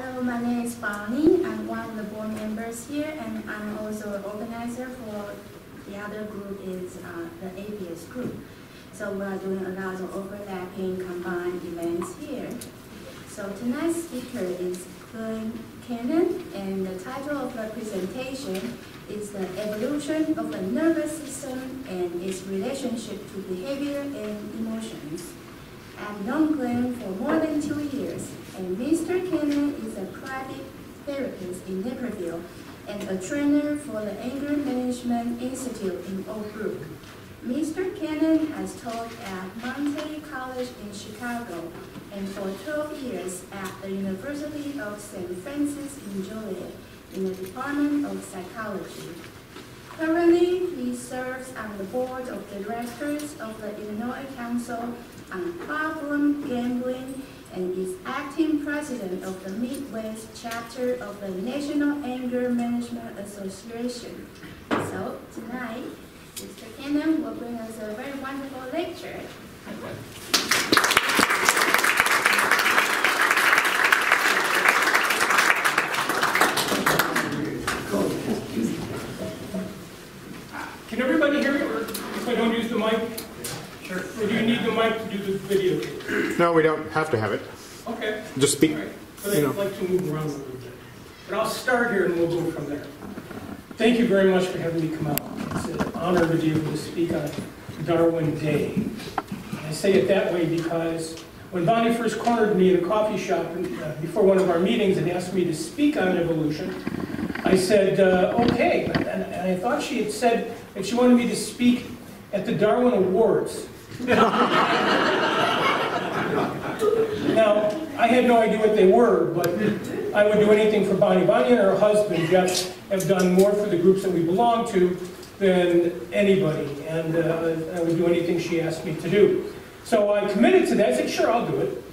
Hello, my name is Bonnie. I'm one of the board members here, and I'm also an organizer for the other group is the APS group. So we are doing a lot of overlapping combined events here. So tonight's speaker is Glen Cannon, and the title of the presentation is The Evolution of the Nervous System and its Relationship to Behavior and Emotions. I've known Glen for more than 2 years, and Mr. Cannon is a private therapist in Naperville and a trainer for the Anger Management Institute in Oak Brook. Mr. Cannon has taught at Monte College in Chicago and for 12 years at the University of St. Francis in Joliet in the Department of Psychology. Currently, he serves on the board of directors of the Illinois Council on Problem Gambling and is acting president of the Midwest chapter of the National Anger Management Association. So tonight, Mr. Cannon will bring us a very wonderful lecture. Can everybody hear me if I don't use the mic? Sure. Or do you need the mic to do the video? No, we don't have to have it. Okay. Just speak. All right. But I'd like to move around a little bit. But I'll start here and we'll go from there. Thank you very much for having me come out. It's an honor to be able to speak on Darwin Day. And I say it that way because when Bonnie first cornered me at a coffee shop before one of our meetings and asked me to speak on evolution, I said, okay. And I thought she had said that she wanted me to speak at the Darwin Awards. Now, I had no idea what they were, but I would do anything for Bonnie. Bonnie and her husband, Jeff, have done more for the groups that we belong to than anybody, and I would do anything she asked me to do. So I committed to that. I said, sure, I'll do it.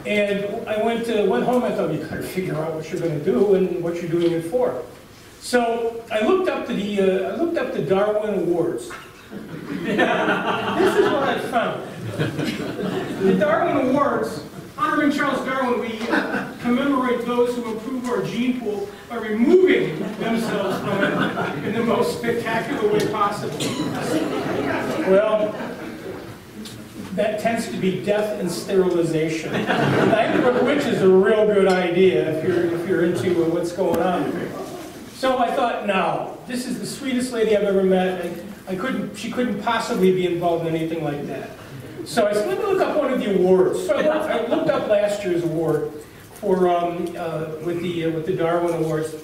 And I went home. I thought, you got to figure out what you're going to do and what you're doing it for. So I looked up the Darwin Awards. This is what I found. The Darwin Awards, honoring Charles Darwin, we commemorate those who improve our gene pool by removing themselves from it in the most spectacular way possible. Well, that tends to be death and sterilization. Neither of which is a real good idea if you're into what's going on. So I thought, no, this is the sweetest lady I've ever met, and she couldn't possibly be involved in anything like that. So I said, let me look up one of the awards. So I looked up last year's award for with the Darwin Awards.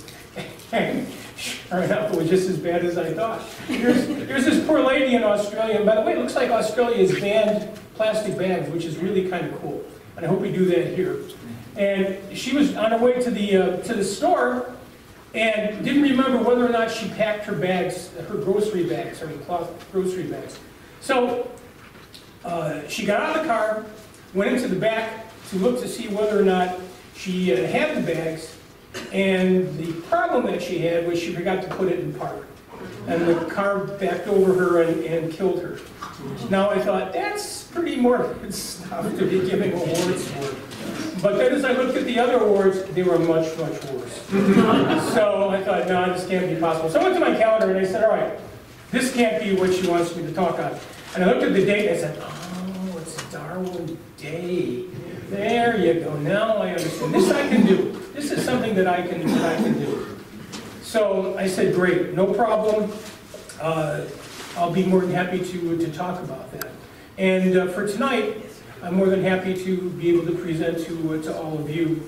And sure enough, it was just as bad as I thought. Here's this poor lady in Australia. And by the way, it looks like Australia has banned plastic bags, which is really kind of cool. And I hope we do that here. And she was on her way to the store and didn't remember whether or not she packed her bags, her grocery bags, her cloth grocery bags. So she got out of the car, went into the back to look to see whether or not she had the bags, and the problem that she had was she forgot to put it in park. And the car backed over her and killed her. Now I thought, that's pretty morbid stuff to be giving awards for. But then as I looked at the other awards, they were much, much worse. So I thought, no, this can't be possible. So I went to my calendar and I said, all right, this can't be what she wants me to talk on. And I looked at the date and I said, oh, it's Darwin Day. There you go. Now I understand. This I can do. This is something that I can do. So I said, great, no problem. I'll be more than happy to talk about that. And for tonight, I'm more than happy to be able to present to all of you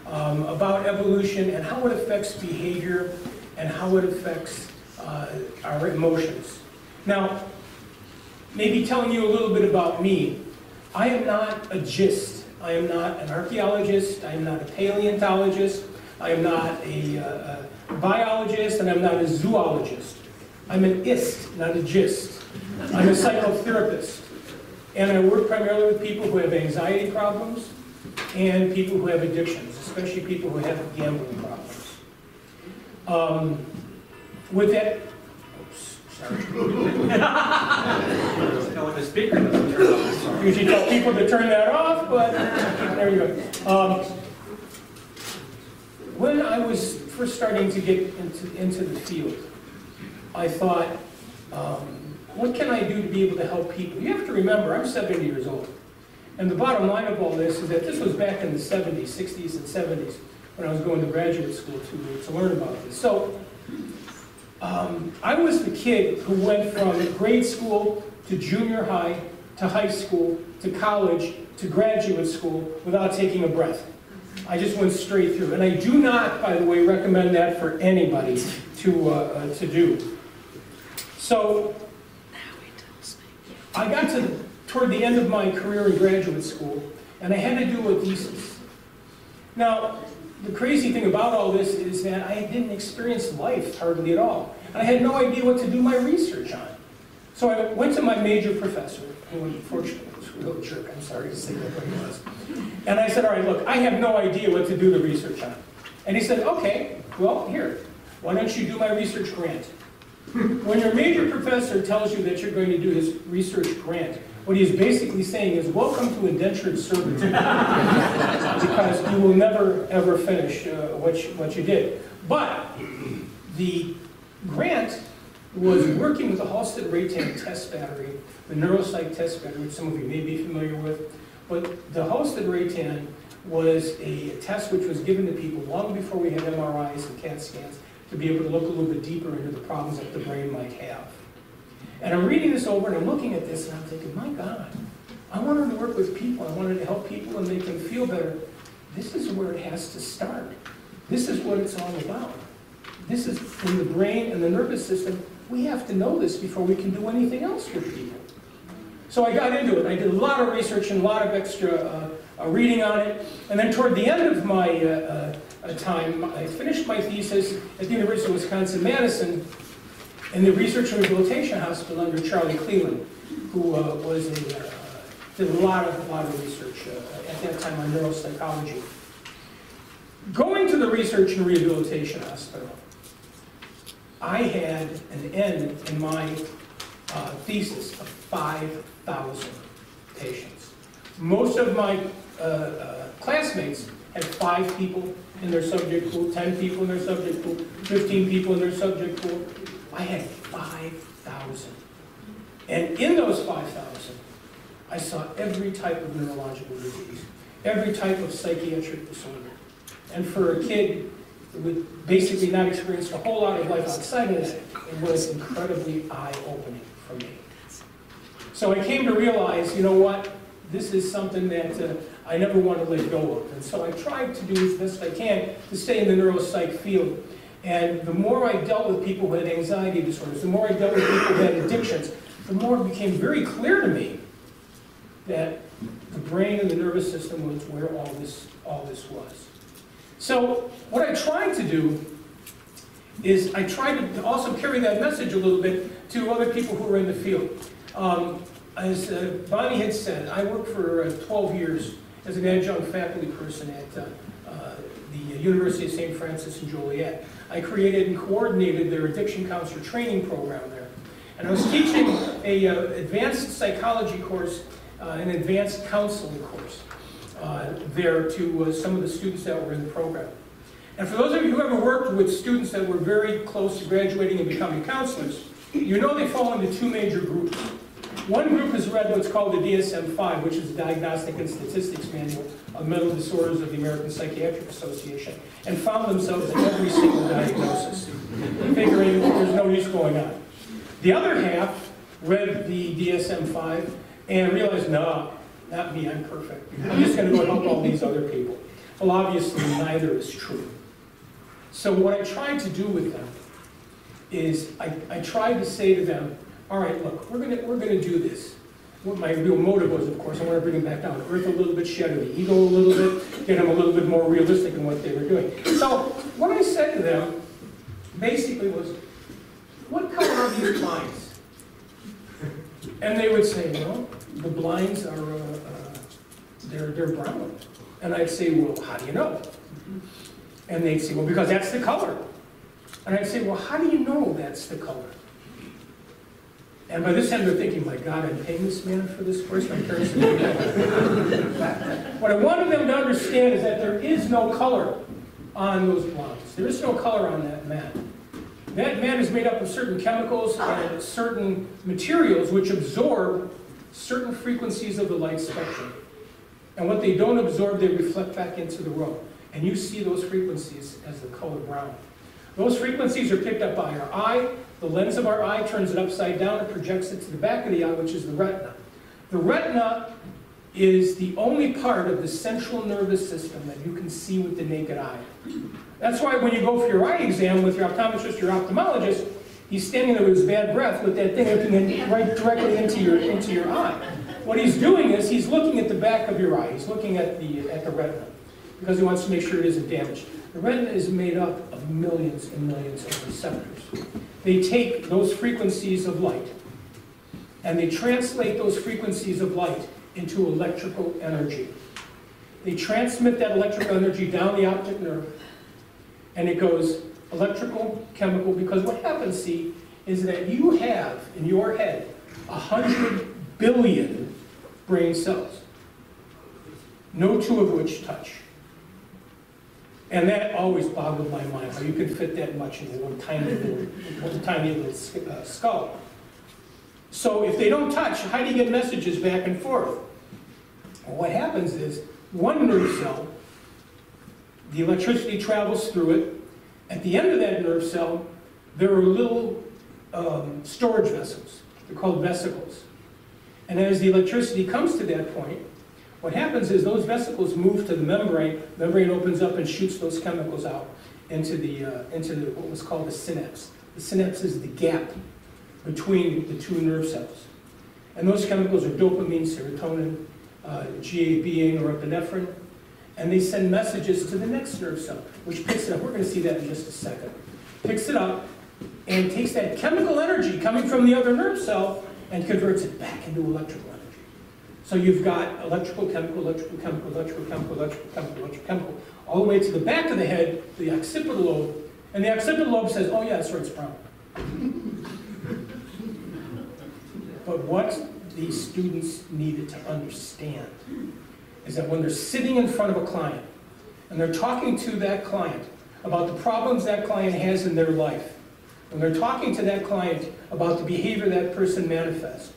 about evolution and how it affects behavior and how it affects our emotions. Now, maybe telling you a little bit about me. I am not a gist. I am not an archaeologist. I am not a paleontologist. I am not a biologist, and I'm not a zoologist. I'm an ist, not a gist. I'm a psychotherapist. And I work primarily with people who have anxiety problems and people who have addictions, especially people who have gambling problems. With that, oops, sorry. The speaker doesn't turn off. Usually tell people to turn that off, but there you go. when I was first starting to get into the field, I thought, what can I do to be able to help people? You have to remember, I'm 70 years old. And the bottom line of all this is that this was back in the 70s, 60s, and 70s when I was going to graduate school to learn about this. So I was the kid who went from grade school to junior high to high school to college to graduate school without taking a breath. I just went straight through. And I do not, by the way, recommend that for anybody to do. So I got toward the end of my career in graduate school, and I had to do a thesis. Now, the crazy thing about all this is that I didn't experience life hardly at all. And I had no idea what to do my research on. So I went to my major professor, who unfortunately was a real jerk, I'm sorry to say that, but he was. And I said, all right, look, I have no idea what to do the research on. And he said, okay, well, here, why don't you do my research grant? When your major professor tells you that you're going to do his research grant, what he's basically saying is, welcome to indentured servitude, because you will never, ever finish what you did. But the grant was working with the Halstead-Raytan test battery, the neuropsych test battery, which some of you may be familiar with. But the Halstead-Raytan was a test which was given to people long before we had MRIs and CAT scans to be able to look a little bit deeper into the problems that the brain might have. And I'm reading this over and I'm looking at this and I'm thinking, my God, I wanted to work with people. I wanted to help people and make them feel better. This is where it has to start. This is what it's all about. This is in the brain and the nervous system. We have to know this before we can do anything else with people. So I got into it. I did a lot of research and a lot of extra reading on it. And then toward the end of my time, I finished my thesis at the University of Wisconsin-Madison in the Research and Rehabilitation Hospital under Charlie Cleland, who did a lot of research at that time on neuropsychology. Going to the Research and Rehabilitation Hospital, I had an N in my thesis of 5,000 patients. Most of my classmates had 5 people in their subject pool, 10 people in their subject pool, 15 people in their subject pool. I had 5,000. And in those 5,000, I saw every type of neurological disease, every type of psychiatric disorder. And for a kid with basically not experienced a whole lot of life outside of that, it was incredibly eye-opening for me. So I came to realize, you know what, this is something that I never want to let go of. And so I tried to do as best I can to stay in the neuropsych field. And the more I dealt with people who had anxiety disorders, the more I dealt with people who had addictions, the more it became very clear to me that the brain and the nervous system was where all this was. So what I tried to do is I tried to also carry that message a little bit to other people who were in the field. As Bonnie had said, I worked for 12 years as an adjunct faculty person at the University of St. Francis in Joliet. I created and coordinated their addiction counselor training program there. And I was teaching an advanced psychology course, an advanced counseling course there to some of the students that were in the program. And for those of you who ever worked with students that were very close to graduating and becoming counselors, you know they fall into 2 major groups. One group has read what's called the DSM-5, which is the Diagnostic and Statistics Manual of Mental Disorders of the American Psychiatric Association, and found themselves in every single diagnosis, figuring there's no use going on. The other half read the DSM-5 and realized, no, not me, I'm perfect. I'm just going to go help all these other people. Well, obviously, neither is true. So what I tried to do with them is I tried to say to them, all right, look, we're gonna do this. What my real motive was, of course, I want to bring them back down to earth a little bit, shatter the ego a little bit, get them a little bit more realistic in what they were doing. So what I said to them basically was, what color are these blinds? And they would say, well, the blinds are, they're brown. And I'd say, well, how do you know? And they'd say, well, because that's the color. And I'd say, well, how do you know that's the color? And by this time they're thinking, my God, I'm paying this man for this course. I'm curious to know. What I wanted them to understand is that there is no color. on those blinds. There is no color on that mat. That mat is made up of certain chemicals and certain materials which absorb certain frequencies of the light spectrum. And what they don't absorb, they reflect back into the room. And you see those frequencies as the color brown. Those frequencies are picked up by our eye. The lens of our eye turns it upside down and projects it to the back of the eye, which is the retina. The retina is the only part of the central nervous system that you can see with the naked eye. That's why when you go for your eye exam with your optometrist or ophthalmologist, he's standing there with his bad breath with that thing looking right directly into your eye. What he's doing is he's looking at the back of your eye. He's looking at the retina because he wants to make sure it isn't damaged. The retina is made up of millions and millions of receptors. They take those frequencies of light and they translate those frequencies of light into electrical energy. They transmit that electrical energy down the optic nerve, and it goes electrical, chemical, because what happens, see, is that you have in your head 100 billion brain cells, no two of which touch. And that always boggled my mind, how you can fit that much in one tiny little skull. So if they don't touch, how do you get messages back and forth? Well, what happens is, one nerve cell, the electricity travels through it. At the end of that nerve cell, there are little storage vessels. They're called vesicles. And as the electricity comes to that point, what happens is those vesicles move to the membrane. The membrane opens up and shoots those chemicals out into what was called the synapse. The synapse is the gap between the two nerve cells. And those chemicals are dopamine, serotonin, GABA, norepinephrine, and they send messages to the next nerve cell, which picks it up. We're going to see that in just a second. Picks it up and takes that chemical energy coming from the other nerve cell and converts it back into electrical energy. So you've got electrical, chemical, electrical, chemical, electrical, chemical, electrical, chemical, electrical, chemical, all the way to the back of the head, the occipital lobe, and the occipital lobe says, oh yeah, that's right, it's brown. But what these students needed to understand is that when they're sitting in front of a client and they're talking to that client about the problems that client has in their life, when they're talking to that client about the behavior that person manifests,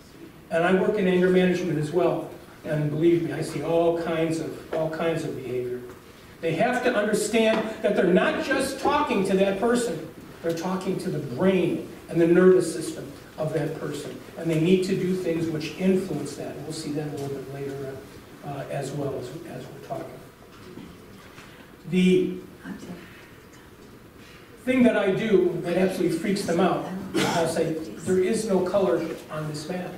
and I work in anger management as well, and believe me, I see all kinds of behavior. They have to understand that they're not just talking to that person, they're talking to the brain and the nervous system of that person. And they need to do things which influence that. We'll see that a little bit later as well as we're talking. The thing that I do that absolutely freaks them out, I'll say, there is no color on this map.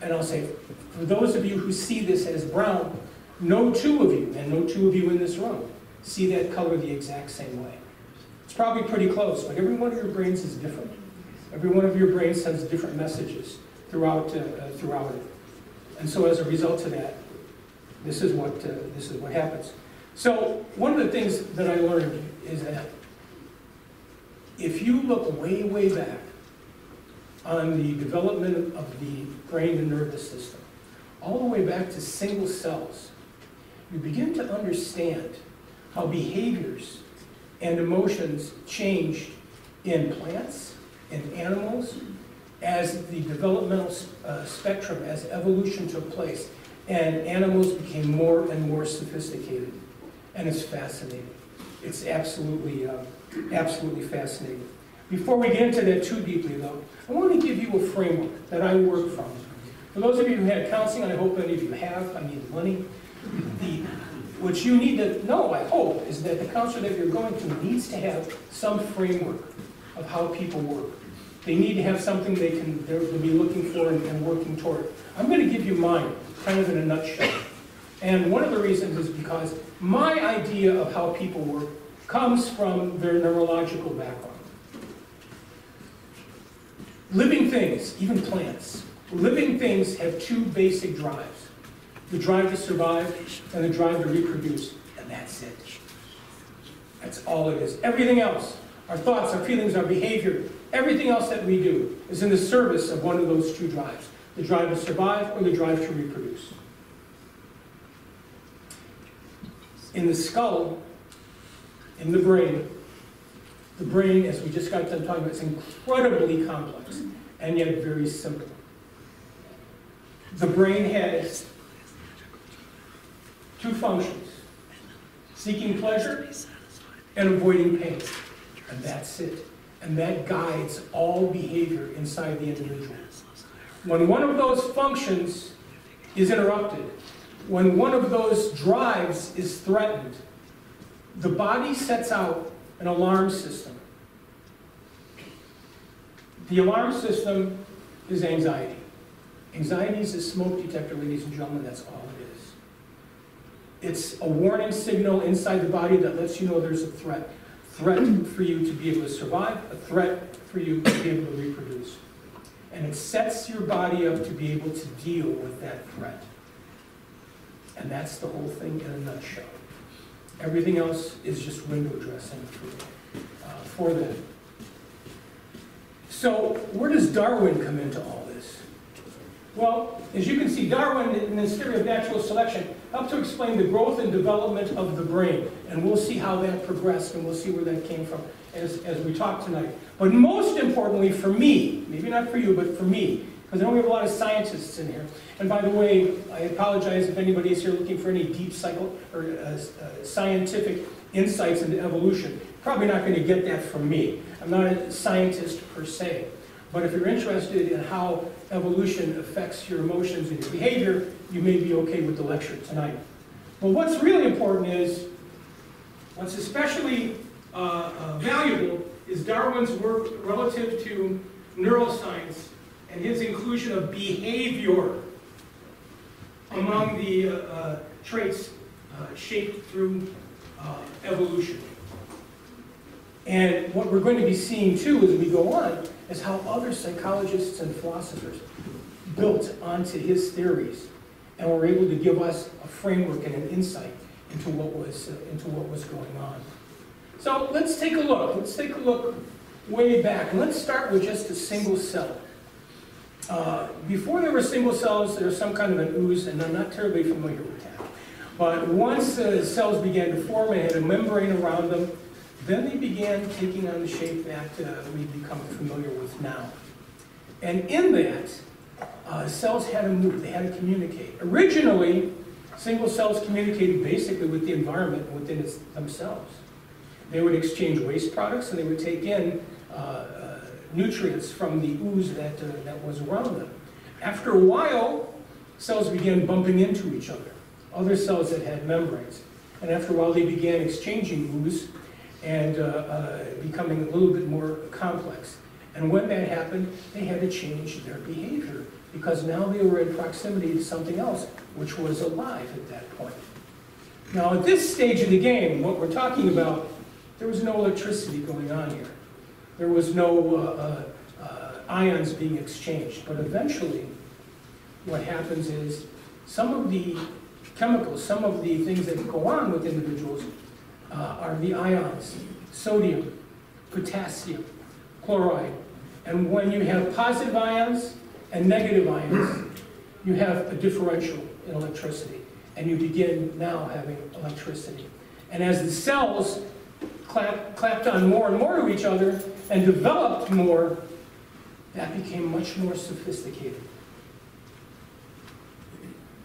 And I'll say, for those of you who see this as brown, no two of you, and no two of you in this room, see that color the exact same way. It's probably pretty close, but every one of your brains is different. Every one of your brains sends different messages throughout it. And so as a result of that, this is what happens. So one of the things that I learned is that if you look way, way back on the development of the brain and nervous system, all the way back to single cells, you begin to understand how behaviors and emotions changed in plants, in animals, as the developmental spectrum, as evolution took place, and animals became more and more sophisticated. And it's fascinating. It's absolutely fascinating. Before we get into that too deeply, though, I want to give you a framework that I work from. For those of you who had counseling, and I hope many of you have, I need money. What you need to know, I hope, is that the counselor that you're going to needs to have some framework of how people work. They need to have something they'll be looking for and working toward. I'm going to give you mine, kind of in a nutshell. And one of the reasons is because my idea of how people work comes from their neurological background. Living things, even plants, living things have two basic drives. The drive to survive and the drive to reproduce, and that's it. That's all it is. Everything else, our thoughts, our feelings, our behavior, everything else that we do is in the service of one of those two drives. The drive to survive or the drive to reproduce. In the skull, in the brain, as we just got done talking about, is incredibly complex and yet very simple. The brain has two functions: seeking pleasure and avoiding pain. And that's it. And that guides all behavior inside the individual. When one of those functions is interrupted, when one of those drives is threatened, the body sets out an alarm system. The alarm system is anxiety. Anxiety is a smoke detector, ladies and gentlemen, that's all it is. It's a warning signal inside the body that lets you know there's a threat. Threat for you to be able to survive, a threat for you to be able to reproduce. And it sets your body up to be able to deal with that threat. And that's the whole thing in a nutshell. Everything else is just window dressing for that. So where does Darwin come into all this? Well, as you can see, Darwin, in his theory of natural selection, helped to explain the growth and development of the brain. And we'll see how that progressed, and we'll see where that came from as we talk tonight. But most importantly for me, maybe not for you, but for me, because I know we have a lot of scientists in here. And by the way, I apologize if anybody is here looking for any deep scientific insights into evolution. Probably not going to get that from me. I'm not a scientist per se. But if you're interested in how evolution affects your emotions and your behavior, you may be okay with the lecture tonight. But what's really important is, what's especially valuable is Darwin's work relative to neuroscience and his inclusion of behavior among the traits shaped through evolution. And what we're going to be seeing too as we go on is how other psychologists and philosophers built onto his theories and were able to give us a framework and an insight into what was going on. So let's take a look. Let's take a look way back. And let's start with just a single cell. Before there were single cells, there was some kind of an ooze, and I'm not terribly familiar with that. But once cells began to form and had a membrane around them, then they began taking on the shape that we've become familiar with now. And in that, cells had to move, they had to communicate. Originally, single cells communicated basically with the environment within themselves. They would exchange waste products, and they would take in nutrients from the ooze that was around them. After a while, cells began bumping into each other cells that had membranes. And after a while, they began exchanging ooze and becoming a little bit more complex. And when that happened, they had to change their behavior because now they were in proximity to something else, which was alive at that point. Now, at this stage of the game, what we're talking about, there was no electricity going on here. There was no ions being exchanged. But eventually, what happens is some of the chemicals, some of the things that go on with individuals are the ions: sodium, potassium, chloride. And when you have positive ions and negative ions, you have a differential in electricity. And you begin now having electricity. And as the cells clapped on more and more to each other and developed more, that became much more sophisticated.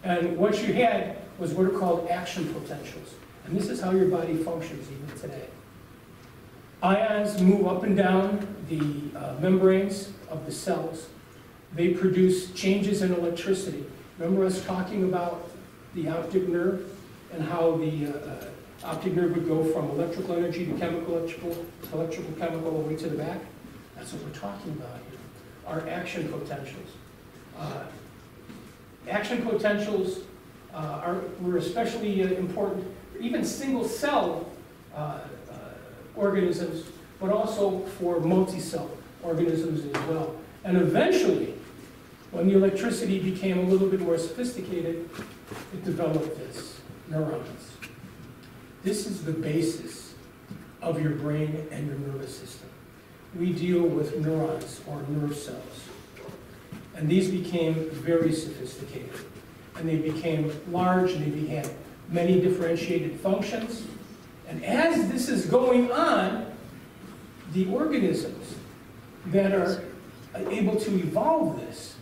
And what you had was what are called action potentials. And this is how your body functions even today. Ions move up and down the membranes of the cells. They produce changes in electricity. Remember us talking about the optic nerve and how the optic nerve would go from electrical energy to electrical chemical all the way to the back? That's what we're talking about here. Our action potentials. Action potentials were especially important for even single cell organisms, but also for multi-cell organisms as well. And eventually, when the electricity became a little bit more sophisticated, it developed this, neurons. This is the basis of your brain and your nervous system. We deal with neurons, or nerve cells. And these became very sophisticated. And they became large, and they had many differentiated functions. And as this is going on, the organisms that are able to evolve this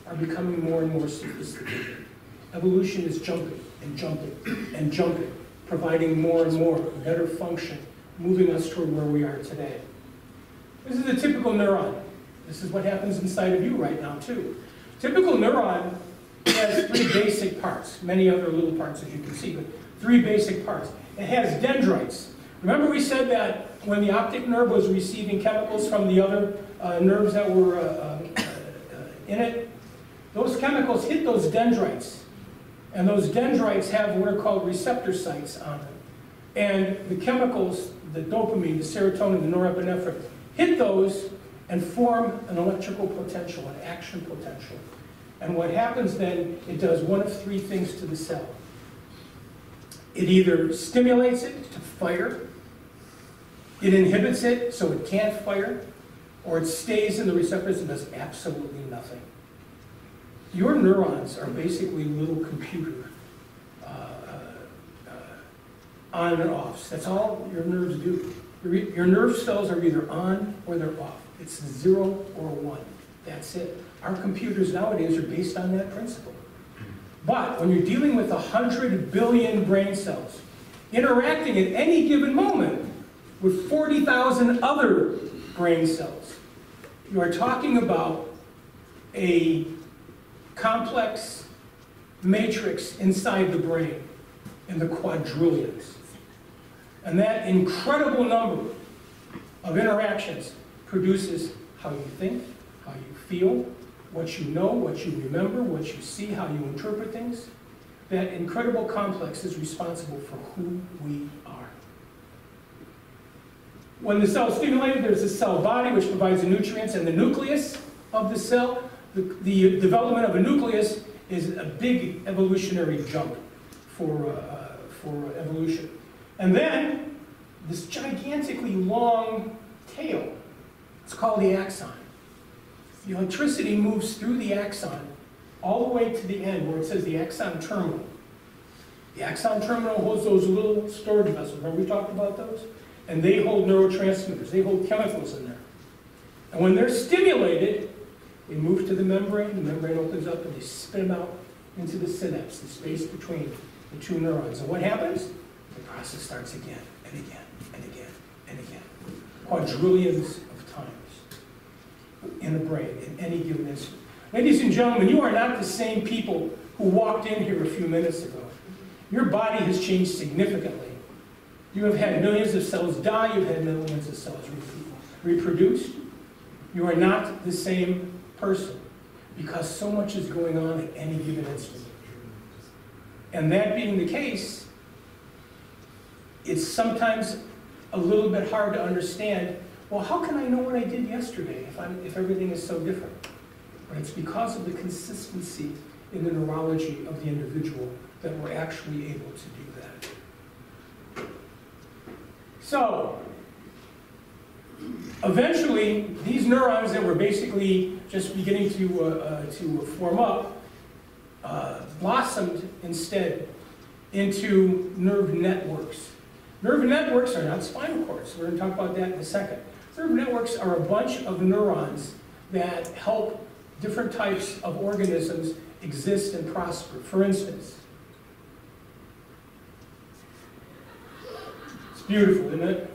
are becoming more and more sophisticated. Evolution is jumping and jumping and jumping, providing more and more better function, moving us toward where we are today. This is a typical neuron. This is what happens inside of you right now, too. Typical neuron has three basic parts, many other little parts as you can see, but three basic parts. It has dendrites. Remember we said that when the optic nerve was receiving chemicals from the other nerves that were in it, those chemicals hit those dendrites. And those dendrites have what are called receptor sites on them. And the chemicals, the dopamine, the serotonin, the norepinephrine, hit those and form an electrical potential, an action potential. And what happens then, it does one of three things to the cell. It either stimulates it to fire, it inhibits it so it can't fire, or it stays in the receptors and does absolutely nothing. Your neurons are basically little computer on and offs. That's all your nerves do. Your nerve cells are either on or they're off. It's 0 or 1. That's it. Our computers nowadays are based on that principle. But when you're dealing with 100 billion brain cells interacting at any given moment with 40,000 other brain cells, you are talking about a complex matrix inside the brain in the quadrillions. And that incredible number of interactions produces how you think, how you feel, what you know, what you remember, what you see, how you interpret things. That incredible complex is responsible for who we are. When the cell is stimulated, there's a cell body which provides the nutrients, and the nucleus of the cell. The development of a nucleus is a big evolutionary jump for evolution. And then this gigantically long tail, it's called the axon. The electricity moves through the axon all the way to the end where it says the axon terminal. The axon terminal holds those little storage vessels. Remember we talked about those? And they hold neurotransmitters. They hold chemicals in there. And when they're stimulated, they move to the membrane opens up, and they spit them out into the synapse, the space between the two neurons. And what happens? The process starts again, and again, and again, and again. Quadrillions of times in the brain, in any given instant. Ladies and gentlemen, you are not the same people who walked in here a few minutes ago. Your body has changed significantly. You have had millions of cells die, you've had millions of cells reproduce. You are not the same person because so much is going on at any given instant. And that being the case, it's sometimes a little bit hard to understand, well, how can I know what I did yesterday if everything is so different? But it's because of the consistency in the neurology of the individual that we're actually able to do that. So, eventually, these neurons that were basically just beginning to form up blossomed instead into nerve networks. Nerve networks are not spinal cords. We're going to talk about that in a second. Nerve networks are a bunch of neurons that help different types of organisms exist and prosper. For instance, it's beautiful, isn't it?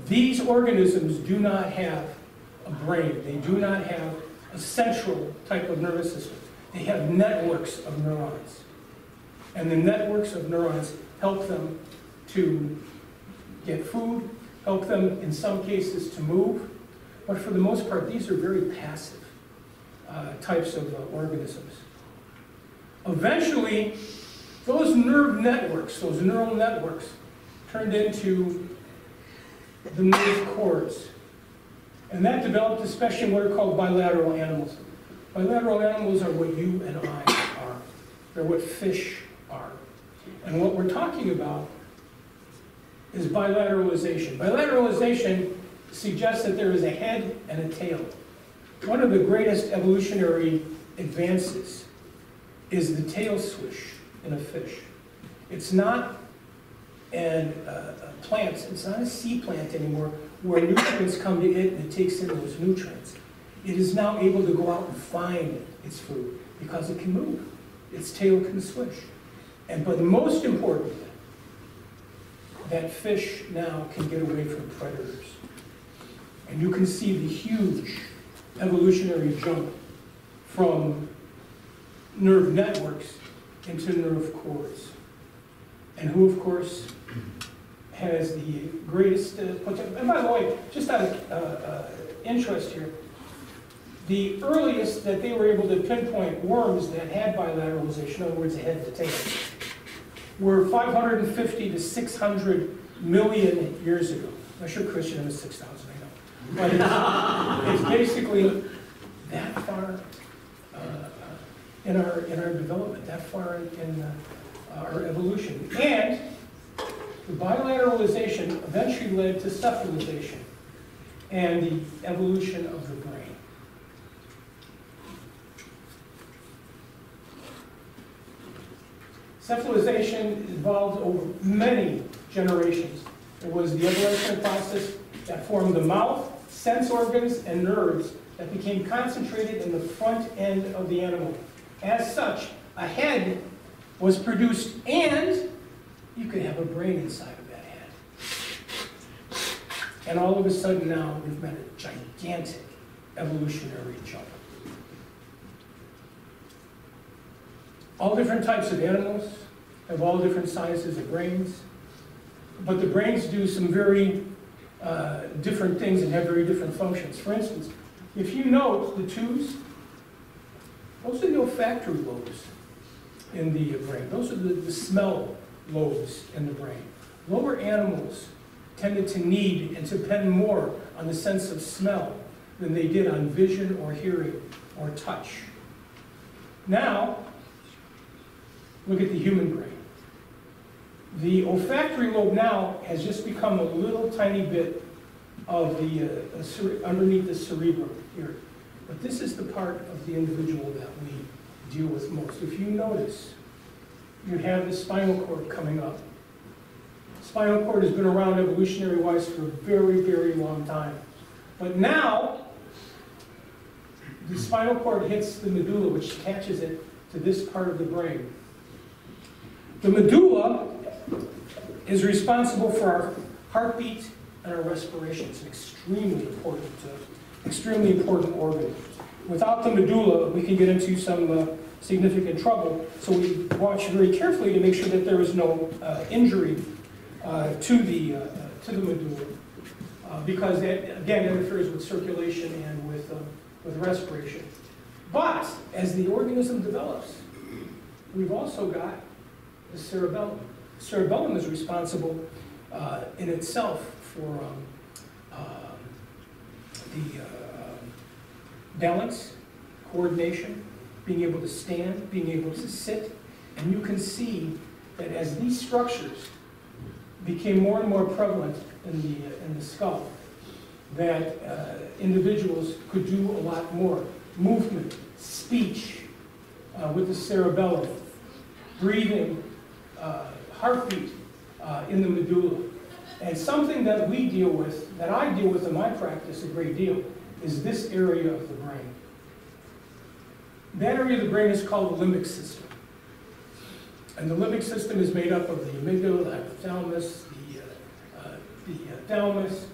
These organisms do not have a brain. They do not have a central type of nervous system. They have networks of neurons. And the networks of neurons help them to get food, help them in some cases to move. But for the most part, these are very passive types of organisms. Eventually, those nerve networks, those neural networks, turned into the nerve cords. And that developed especially in what are called bilateral animals. Bilateral animals are what you and I are. They're what fish are. And what we're talking about is bilateralization. Bilateralization suggests that there is a head and a tail. One of the greatest evolutionary advances is the tail swish in a fish. It's not a plant, it's not a sea plant anymore, where nutrients come to it and it takes in those nutrients. It is now able to go out and find its food because it can move. Its tail can swish. But most importantly, that fish now can get away from predators. And you can see the huge evolutionary jump from nerve networks into nerve cords. And who, of course, has the greatest potential. And by the way, just out of interest here, the earliest that they were able to pinpoint worms that had bilateralization, in other words, they had the tail, were 550 to 600 million years ago. I'm sure Christian was 6,000, I know. But it's basically that far in our development, that far in our evolution. And the bilateralization eventually led to cephalization and the evolution of the brain. Cephalization evolved over many generations. It was the evolutionary process that formed the mouth, sense organs, and nerves that became concentrated in the front end of the animal. As such, a head was produced, and you could have a brain inside of that head. And all of a sudden now, we've made a gigantic evolutionary jump. All different types of animals have all different sizes of brains, but the brains do some very different things and have very different functions. For instance, if you note the tubes, those are the olfactory lobes in the brain. Those are the smell lobes in the brain. Lower animals tended to need and to depend more on the sense of smell than they did on vision or hearing or touch. Now, look at the human brain. The olfactory lobe now has just become a little tiny bit of the underneath the cerebrum here. But this is the part of the individual that we deal with most. If you notice, you have the spinal cord coming up. Spinal cord has been around evolutionary-wise for a very, very long time. But now, the spinal cord hits the medulla, which attaches it to this part of the brain. The medulla is responsible for our heartbeat and our respiration. It's an extremely important organ. Without the medulla, we can get into some significant trouble. So we watch very carefully to make sure that there is no injury to the medulla, because that again interferes with circulation and with respiration. But as the organism develops, we've also got the cerebellum. The cerebellum is responsible in itself for the balance, coordination, being able to stand, being able to sit. And you can see that as these structures became more and more prevalent in the skull, that individuals could do a lot more. Movement, speech with the cerebellum, breathing, heartbeat in the medulla. And something that we deal with, that I deal with in my practice a great deal, is this area of the brain. That area of the brain is called the limbic system. And the limbic system is made up of the amygdala, the hypothalamus, the thalamus,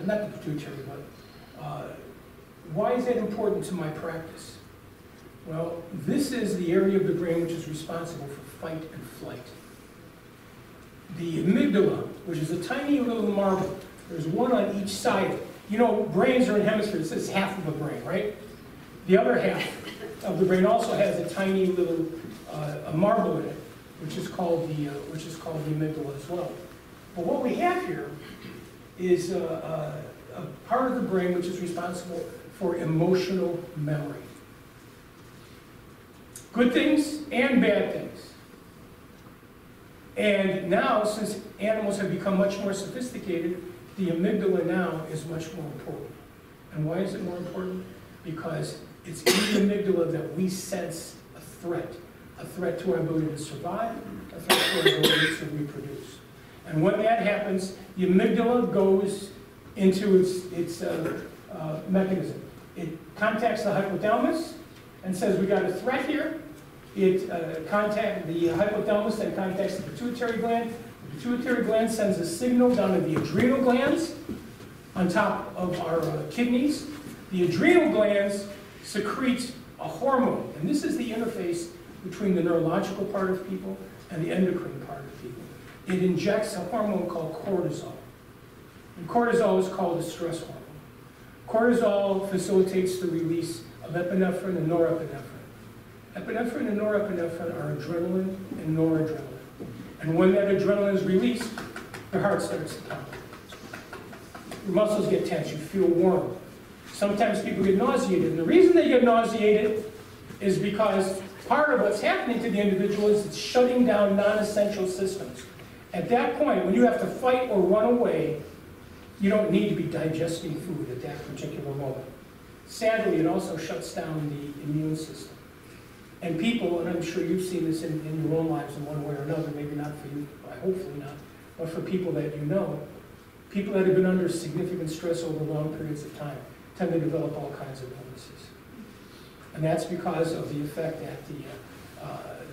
not the pituitary, but why is that important to my practice? Well, this is the area of the brain which is responsible for fight and flight. The amygdala, which is a tiny little marble, there's one on each side. You know, brains are in hemispheres. This is half of a brain, right? The other half of the brain also has a tiny little a marble in it, which is called the amygdala as well. But what we have here is a part of the brain which is responsible for emotional memory. Good things and bad things. And now, since animals have become much more sophisticated, the amygdala now is much more important. And why is it more important? Because it's in the amygdala that we sense a threat. a threat to our ability to survive, a threat to our ability to reproduce. And when that happens, the amygdala goes into its mechanism. It contacts the hypothalamus and says, we got a threat here. The hypothalamus then contacts the pituitary gland. The pituitary gland sends a signal down to the adrenal glands on top of our kidneys. The adrenal glands secrete a hormone, and this is the interface between the neurological part of people and the endocrine part of people. It injects a hormone called cortisol. And cortisol is called a stress hormone. Cortisol facilitates the release of epinephrine and norepinephrine. Epinephrine and norepinephrine are adrenaline and noradrenaline. And when that adrenaline is released, the heart starts to pump. Your muscles get tense, you feel warm. Sometimes people get nauseated, and the reason they get nauseated is because part of what's happening to the individual is it's shutting down non-essential systems. At that point, when you have to fight or run away, you don't need to be digesting food at that particular moment. Sadly, it also shuts down the immune system. And people, and I'm sure you've seen this in your own lives in one way or another, maybe not for you, hopefully not, but for people that you know, people that have been under significant stress over long periods of time tend to develop all kinds of illnesses. And that's because of the effect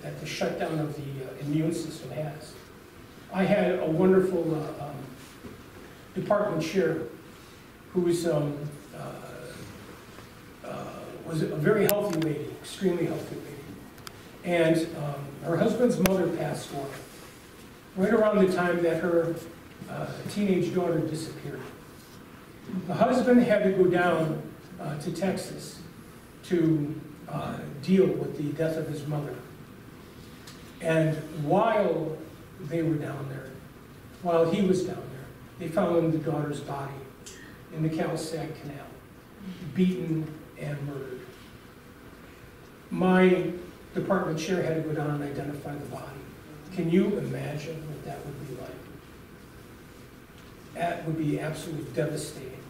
that the shutdown of the immune system has. I had a wonderful department chair who was a very healthy lady, extremely healthy lady. And her husband's mother passed away right around the time that her teenage daughter disappeared. The husband had to go down to Texas to deal with the death of his mother. And while they were down there, while he was down there, they found the daughter's body in the Cal-Sag Canal, beaten and murdered. My department chair had to go down and identify the body. Can you imagine what that would be like? That would be absolutely devastating.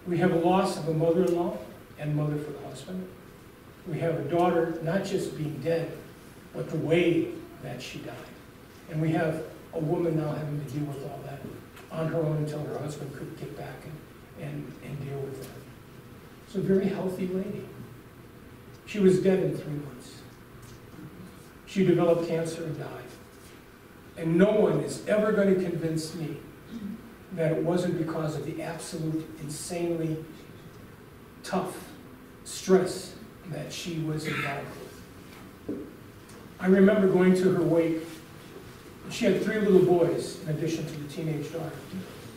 We have a loss of a mother-in-law and mother for the husband. We have a daughter not just being dead, but the way that she died. And we have a woman now having to deal with all that on her own until her husband could get back and deal with it. It's a very healthy lady. She was dead in 3 months. She developed cancer and died. And no one is ever going to convince me that it wasn't because of the absolute insanely tough stress that she was involved with. I remember going to her wake. She had 3 little boys in addition to the teenage daughter,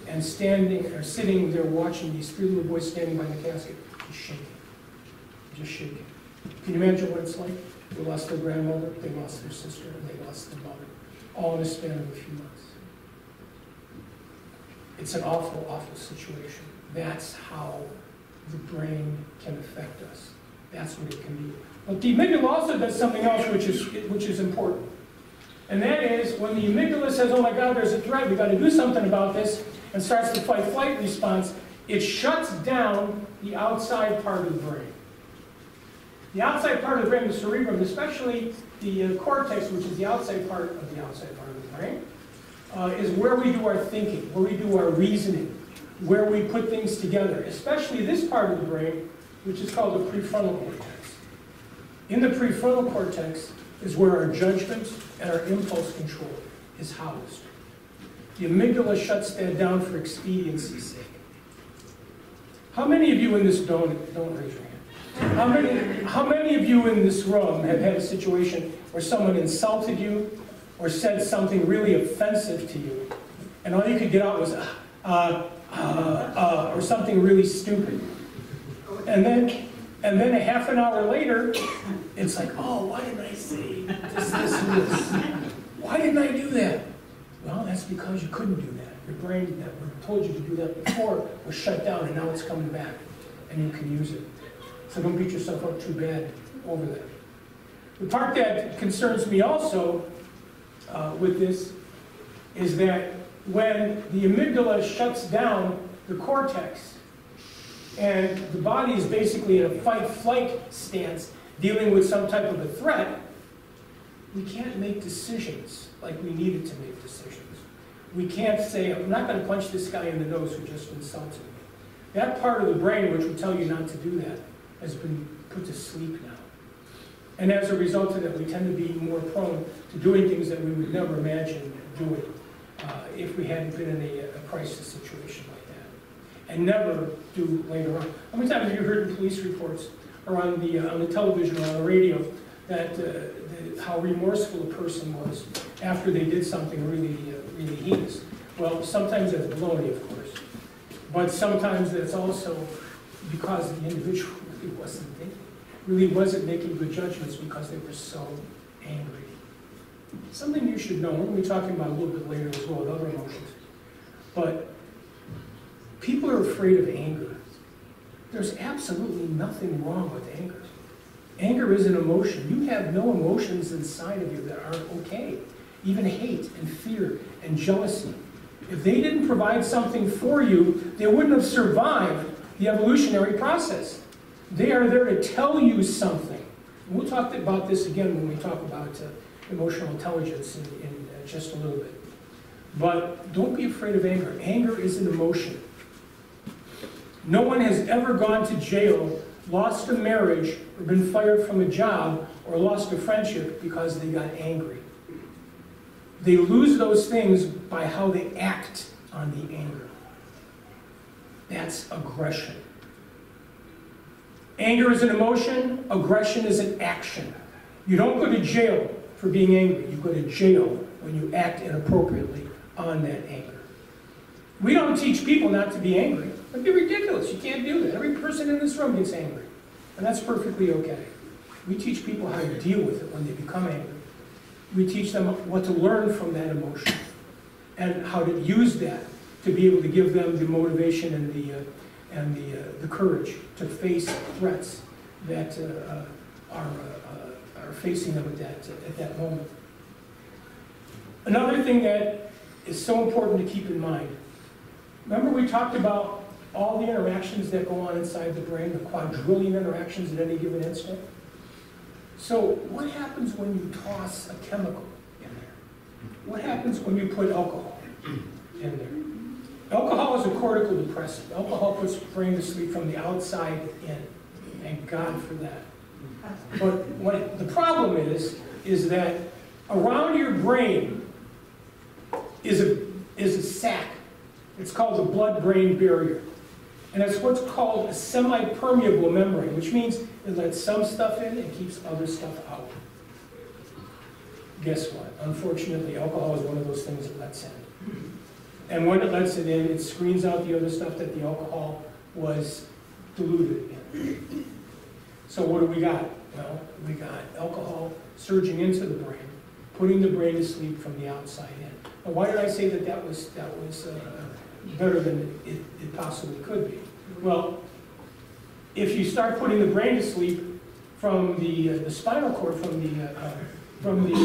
and sitting there watching these 3 little boys standing by the casket, just shaking. Can you imagine what it's like? They lost their grandmother, they lost their sister, and they lost their mother, all in a span of a few months. It's an awful, awful situation. That's how the brain can affect us. That's what it can be. But the amygdala also does something else which is important. And that is when the amygdala says, oh my God, there's a threat, we've got to do something about this, and starts the fight-flight response, it shuts down the outside part of the brain. The outside part of the brain, the cerebrum, especially the cortex, which is the outside part of the brain, is where we do our thinking, where we do our reasoning, where we put things together, especially this part of the brain, which is called the prefrontal cortex. In the prefrontal cortex is where our judgment and our impulse control is housed. The amygdala shuts that down for expediency's sake. How many of you in this, don't raise your hand. How many of you in this room have had a situation where someone insulted you or said something really offensive to you, and all you could get out was, or something really stupid? And then a half an hour later, it's like, oh, why didn't I say this, and this? Why didn't I do that? Well, that's because you couldn't do that. Your brain that told you to do that before was shut down, and now it's coming back, and you can use it. So don't beat yourself up too bad over that. The part that concerns me also with this is that when the amygdala shuts down the cortex, and the body is basically in a fight-flight stance, dealing with some type of a threat, we can't make decisions like we needed to make decisions. We can't say, I'm not going to punch this guy in the nose who just insulted me. That part of the brain which would tell you not to do that has been put to sleep now. And as a result of that, we tend to be more prone to doing things that we would never imagine doing if we hadn't been in a crisis situation like that. And never do later on. How many times have you heard in police reports or on the television or on the radio that how remorseful a person was after they did something really, really heinous? Well, sometimes that's baloney, of course. But sometimes that's also because the individual really wasn't thinking, really wasn't making good judgments because they were so angry. Something you should know, we're going to be talking about a little bit later as well with other emotions. But people are afraid of anger. There's absolutely nothing wrong with anger. Anger is an emotion. You have no emotions inside of you that aren't okay. Even hate and fear and jealousy. If they didn't provide something for you, they wouldn't have survived the evolutionary process. They are there to tell you something. And we'll talk about this again when we talk about emotional intelligence in just a little bit. But don't be afraid of anger. Anger is an emotion. No one has ever gone to jail, lost a marriage, or been fired from a job, or lost a friendship because they got angry. They lose those things by how they act on the anger. That's aggression. Anger is an emotion, aggression is an action. You don't go to jail for being angry. You go to jail when you act inappropriately on that anger. We don't teach people not to be angry. That'd be ridiculous. You can't do that. Every person in this room gets angry. And that's perfectly okay. We teach people how to deal with it when they become angry. We teach them what to learn from that emotion and how to use that to be able to give them the motivation and the courage to face threats that are facing them at that moment. Another thing that is so important to keep in mind, remember we talked about all the interactions that go on inside the brain, the quadrillion interactions at any given instant? So what happens when you toss a chemical in there? What happens when you put alcohol in there? Alcohol is a cortical depressant. Alcohol puts the brain to sleep from the outside in. Thank God for that. But what the problem is that around your brain is a sac. It's called the blood-brain barrier. And it's what's called a semi-permeable membrane, which means it lets some stuff in and keeps other stuff out. Guess what? Unfortunately, alcohol is one of those things that lets in. And when it lets it in, it screens out the other stuff that the alcohol was diluted in. So what do we got? Well, we got alcohol surging into the brain, putting the brain to sleep from the outside in. Now, why did I say that was better than it possibly could be? Well, if you start putting the brain to sleep from the spinal cord, from the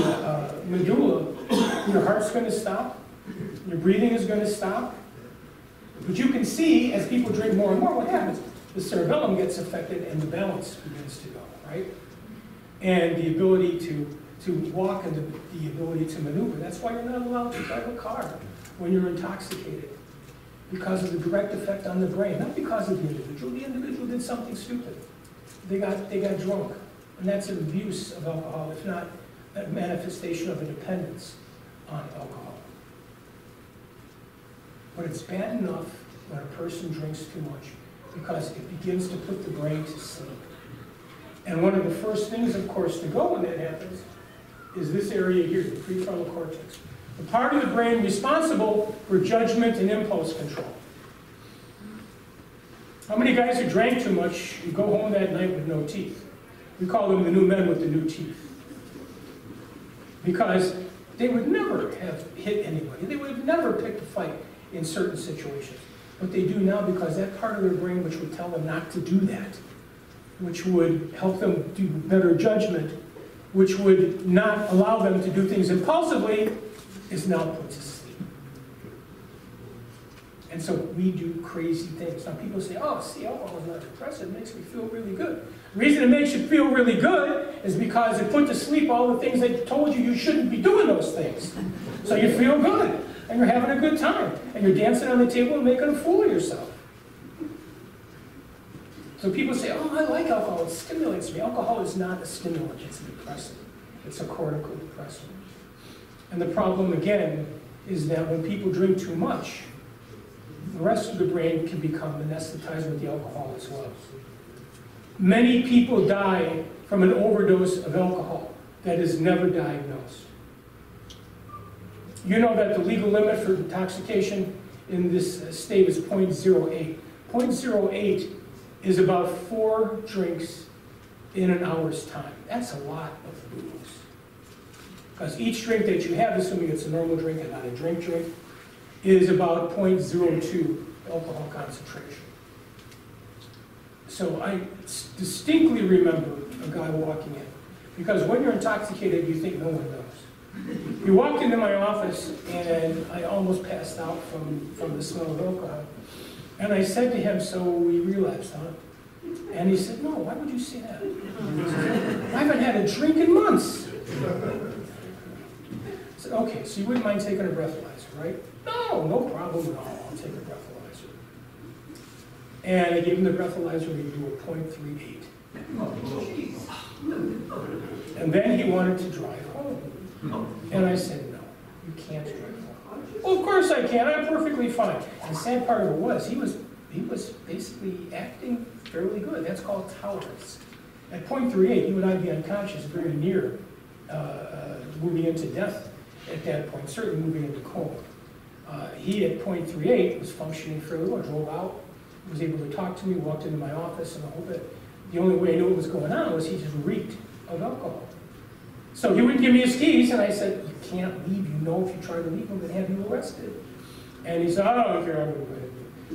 medulla, your heart's going to stop, your breathing is going to stop. But you can see, as people drink more and more, what happens? The cerebellum gets affected and the balance begins to go, right? And the ability to walk and the ability to maneuver. That's why you're not allowed to drive a car when you're intoxicated. Because of the direct effect on the brain, not because of the individual. The individual did something stupid. They got drunk. And that's an abuse of alcohol, if not a manifestation of a dependence on alcohol. But it's bad enough when a person drinks too much because it begins to put the brain to sleep. And one of the first things, of course, to go when that happens is this area here, the prefrontal cortex. The part of the brain responsible for judgment and impulse control. How many guys who drank too much and go home that night with no teeth? We call them the new men with the new teeth. Because they would never have hit anybody. They would have never picked a fight in certain situations. But they do now because that part of their brain which would tell them not to do that, which would help them do better judgment, which would not allow them to do things impulsively, is now put to sleep. And so we do crazy things. Now people say, oh, see, alcohol is not depressive, it makes me feel really good. The reason it makes you feel really good is because it put to sleep all the things that told you shouldn't be doing those things. So you feel good, and you're having a good time, and you're dancing on the table and making a fool of yourself. So people say, oh, I like alcohol, it stimulates me. Alcohol is not a stimulant, it's a depressant. It's a cortical depressant. And the problem, again, is that when people drink too much, the rest of the brain can become anesthetized with the alcohol as well. Many people die from an overdose of alcohol that is never diagnosed. You know that the legal limit for intoxication in this state is 0.08. 0.08 is about 4 drinks in an hour's time. That's a lot of booze. Because each drink that you have, assuming it's a normal drink and not a drink, is about 0.02 alcohol concentration. So I distinctly remember a guy walking in. Because when you're intoxicated, you think no one knows. He walked into my office, and I almost passed out from the smell of alcohol. And I said to him, so we relapsed, huh? And he said, no, why would you say that? I haven't had a drink in months. I said, okay, so you wouldn't mind taking a breathalyzer, right? No, no problem at all. I'll take a breathalyzer. And I gave him the breathalyzer, and he do a 0.38. And then he wanted to drive home. And I said, no, you can't drive home. Well, of course I can. I'm perfectly fine. And the sad part of it was, he was basically acting fairly good. That's called tolerance. At 0.38, he would not be unconscious, very near moving into death at that point, certainly moving into coma. He, at 0.38, was functioning fairly well, drove out, was able to talk to me, walked into my office, and the whole bit. The only way I knew what was going on was he just reeked of alcohol. So he wouldn't give me his keys, and I said, you can't leave. You know if you try to leave, I'm going to have you arrested. And he said, I don't care, I'm going to go ahead.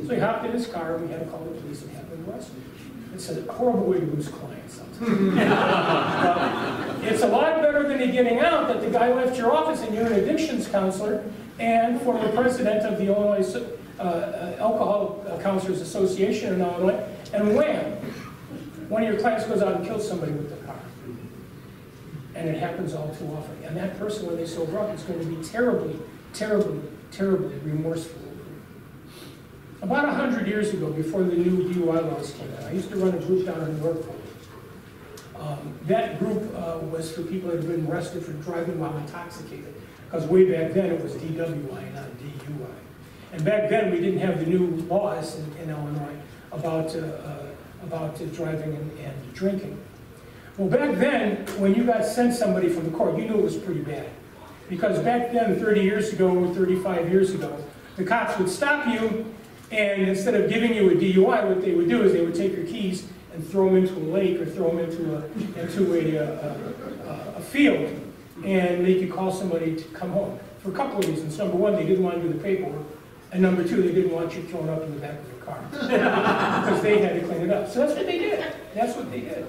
So he hopped in his car, and we had to call the police and have him arrested. It's a horrible way to lose clients sometimes. It's a lot better than you getting out that the guy left your office and you're an addictions counselor and former president of the Illinois Alcohol Counselors Association in Illinois, and wham, one of your clients goes out and kills somebody with the car. And it happens all too often. And that person, when they sober up, is going to be terribly, terribly, terribly remorseful. About 100 years ago, before the new DUI laws came out, I used to run a group down in North Pole. That group was for people that had been arrested for driving while intoxicated. Because way back then it was DWI, not DUI. And back then we didn't have the new laws in Illinois about driving and drinking. Well, back then, when you got sent somebody from the court, you knew it was pretty bad. Because back then, 30 years ago, 35 years ago, the cops would stop you, and instead of giving you a DUI, what they would do is they would take your keys and throw them into a lake or throw them into a field and make you call somebody to come home. For a couple of reasons. Number one, they didn't want to do the paperwork. And number two, they didn't want you thrown up in the back of your car. Because they had to clean it up. So that's what they did. That's what they did.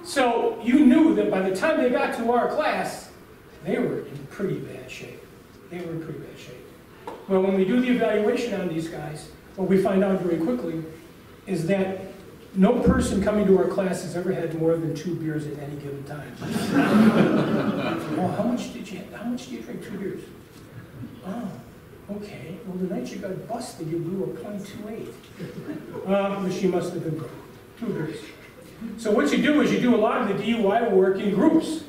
So you knew that by the time they got to our class, they were in pretty bad shape. They were in pretty bad shape. Well, when we do the evaluation on these guys, what we find out very quickly is that no person coming to our class has ever had more than 2 beers at any given time. Well, how much do you drink? 2 beers? Oh, okay. Well, the night you got busted, you blew a 0.28. She must have been broke. 2 beers. So what you do is you do a lot of the DUI work in groups,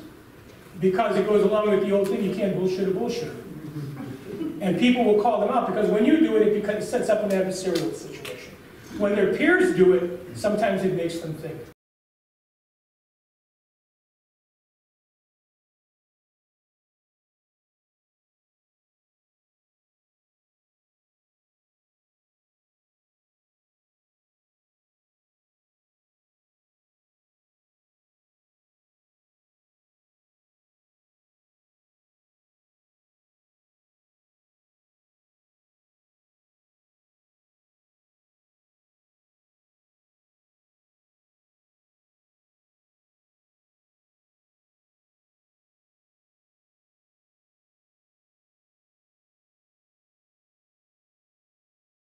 because it goes along with the old thing, you can't bullshit a bullshitter. And people will call them out, because when you do it, it sets up an adversarial situation. When their peers do it, sometimes it makes them think.